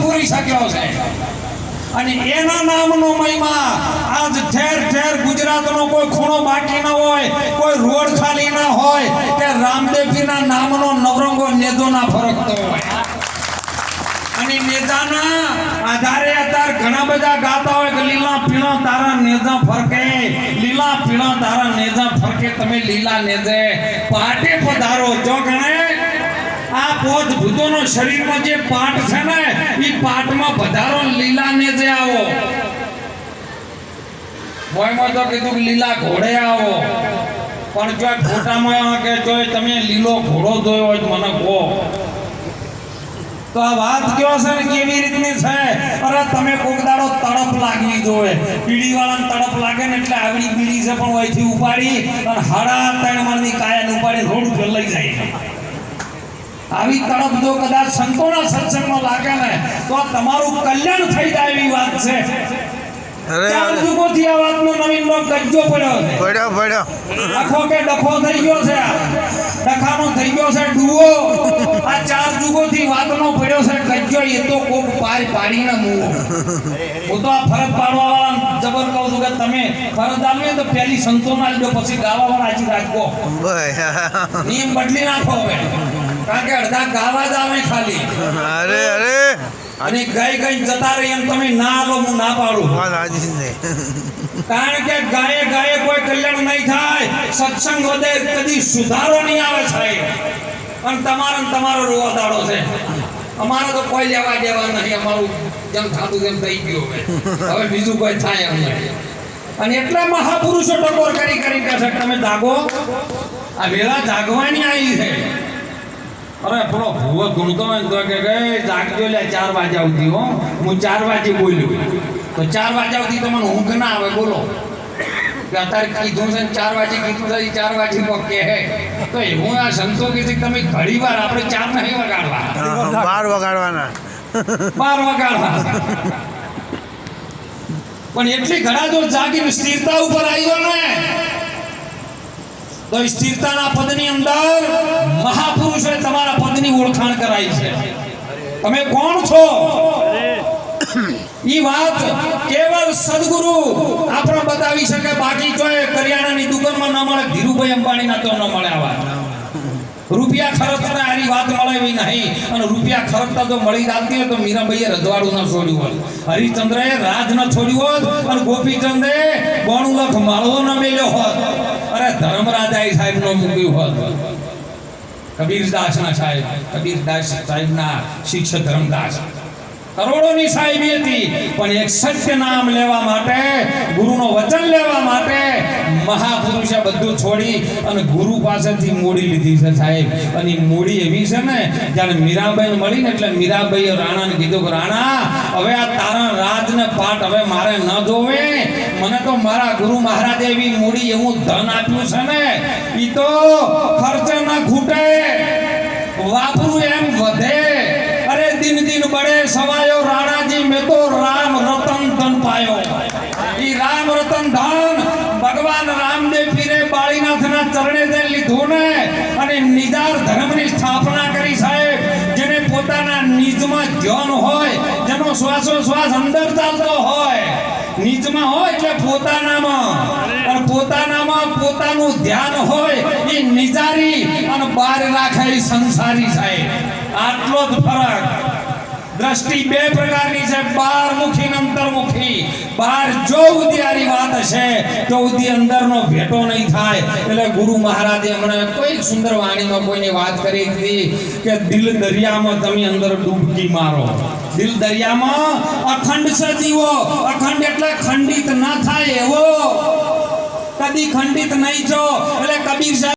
પૂરી શક્યો છે અને એના નામનો મહિમા આજ ઠેર ઠેર ગુજરાતનો કોઈ ખૂણો બાકી ન હોય, કોઈ રોડ ખાલી ના હોય કે રામદેવજીના નામનો નવરંગો નેજો ના ફરકતો હોય અને નેજાના આધારે અત્યારે ઘણા બધા ગાતા હોય કે લીલા પીળા તારા નેજા ફરકે, લીલા પીળા તારા નેજા ફરકે, તમે લીલા નેજે પાટે પધારો જો ગણે આ પોત ભૂતોનો શરીરમાં જે પાટ છે ને એ પાટમાં પધારો, લીલા નેજે આવો. મોયમાં તો કીધું કે લીલા ઘોડે આવો, પણ જો ફોટામાં કે જો તમે લીલો ઘોડો જોયો હોય મને કહો તો આ વાત કયો છે ને કેવી રીતની છે. અરે તમે કોક દાડો તડપ લાગવી જોઈએ, બીડી વાળાને તડપ લાગે ને એટલે આવડી બીડી છે પણ અહીંથી ઉપાડી અને 3.5 મણની કાયાને ઉપાડી રોડ ઉપર લઈ જાય. આવી તડપ જો કદાચ સંતોના સત્સંગમાં લાગે ને તો તમારું કલ્યાણ થઈ જાય એવી વાત છે. ચાર યુગોથી આ વાતનો નવીનનો ગજ્જો પડ્યો આખો કે ડખો થઈ ગયો છે, ડખાનો થઈ ગયો છે ડૂવો. આ 4 યુગોથી વાતનો પડ્યો છે ગજ્જો. એ તો કોક પાડીને મૂવો. હું તો આ ફરજ પાડવા વાળા જબર કહું છું કે તમે ફરજ આલવી તો પહેલી સંતોમાં આલજો, પછી ગાવા વાળા આજી રાખો. નિયમ બદલી નાખો હવે, કારણ કે અડધા ગાવા જ આવે ખાલી. અને ગઈ જતા રહી એમ તમે ના આલો, હું ના પાડું. કારણ કે ગાયે કોઈ કલ્યાણ નહીં થાય, સત્સંગ વધે કદી સુધારો નહીં આવે સાહેબ. અને તમારો રોવા દાડો છે, અમારે તો કોઈ લેવા દેવા નહીં. અમારું જેમ થતું તેમ થઈ ગયું હવે બીજું કોઈ થાય એમ નહીં. અને એટલા મહાપુરુષો ટકોર કરી કહે છે તમે જાગો, આ વેલા જાગવાની આવી છે. અરે પેલો ભૂવો ગુણતો હોય તો કે જાગજો લે 4 વાગ્યા સુધી. હો હું 4 વાગે બોલ્યું તો 4 વાગ્યા સુધી તો મને ઊંઘ ના આવે. બોલો કે અત્યારે કીધું છે 4 વાગે કીધું છે 4 વાગે કે તો એવું આ સંતો કે તમે ઘણી વાર આપણે 4 નહીં વગાડવા, 12 વગાડવાના, 12 વગાડવા. પણ એટલી ઘણા જો જાગીને સ્થિરતા ઉપર આવ્યો ને તો સ્થિરતાના પદની અંદર મહાપુરુષોએ તમારા પદની ઓળખાણ કરાઈ છે. તમે કોણ છો ઈ વાત કેવળ સદગુરુ આપણે બતાવી શકે. બાકી જો કરિયાણાની દુકાનમાં ન મળે, ધીરુભાઈ અંબાણીના તો ન મળે. આ વાત રૂપિયા ખર્ચતા આરી વાત મળે એવી નહીં. અને રૂપિયા ખર્ચતા તો મળી જતી હોય તો મીરાબાઈએ રજવાડું ન છોડ્યું હોત, હરિચંદ્રએ રાજ ન છોડ્યું હોત, અને ગોપીચંદે 92 લાખ માળવો ન મેલ્યો હોત, અરે ધર્મરાજાએ સાહેબ નો મૂક્યું હોત, કબીરદાસ સાહેબના શિષ્ય ધર્મદાસ કરોડોની સાહેબી હતી. પણ એક સત્ય નામ લેવા માટે, ગુરુનો વચન લેવા માટે મહાપુરુષે બધું છોડી અને ગુરુ પાસેથી મોડી લીધી છે સાહેબ. અને મોડી એવી છે ને જ્યારે મીરાબાઈને મળી ને એટલે મીરાબાઈએ રાણાને કીધું કે રાણા હવે આ તારા રાજને પાટ હવે મારે ન જોવે, મને તો મારા ગુરુ મહારાજે એવી મોડી એવું ધન આપ્યું છે ને ઈ તો ખર્ચે ન ખૂટે, વાપરું એમ વધે. અરે દિન બડે સવાયો રાણાજી મેં તો રામ રતન ધન પાયો. ઈ રામ રતન ધન ભગવાન રામદેવ પીરે બાળીનાથના ચરણે જઈને લીધું ને અને નિદાર ધર્મની સ્થાપના કરી સાહેબ. જેને પોતાના નિજમાં ધ્યાન હોય, જેનો શ્વાસોશ્વાસ અંદર ચાલતો હોય, નિજમાં હોય એટલે પોતાનામાં, અને પોતાનામાં પોતાનું ધ્યાન હોય એ નિજારી અને બહાર રાખે સંસારી સાહેબ. આટલો જ ફરક. દ્રષ્ટિ બે પ્રકારની છે, બહારમુખી અને અંતર્મુખી. બહાર જો ઉદ્યારી વાત હશે તો ઉદ્ય અંદરનો ભેટો નહીં થાય. એટલે ગુરુ મહારાજે હમણાં કોઈ સુંદર વાણીમાં કોઈની વાત કરી હતી કે દિલ દરિયામાં તમે અંદર ડૂબકી મારો. દિલ દરિયામાં અખંડ સજીવો, અખંડ એટલે ખંડિત ના થાય એવો, કદી ખંડિત નહીં છો. એટલે કબીર સાહેબ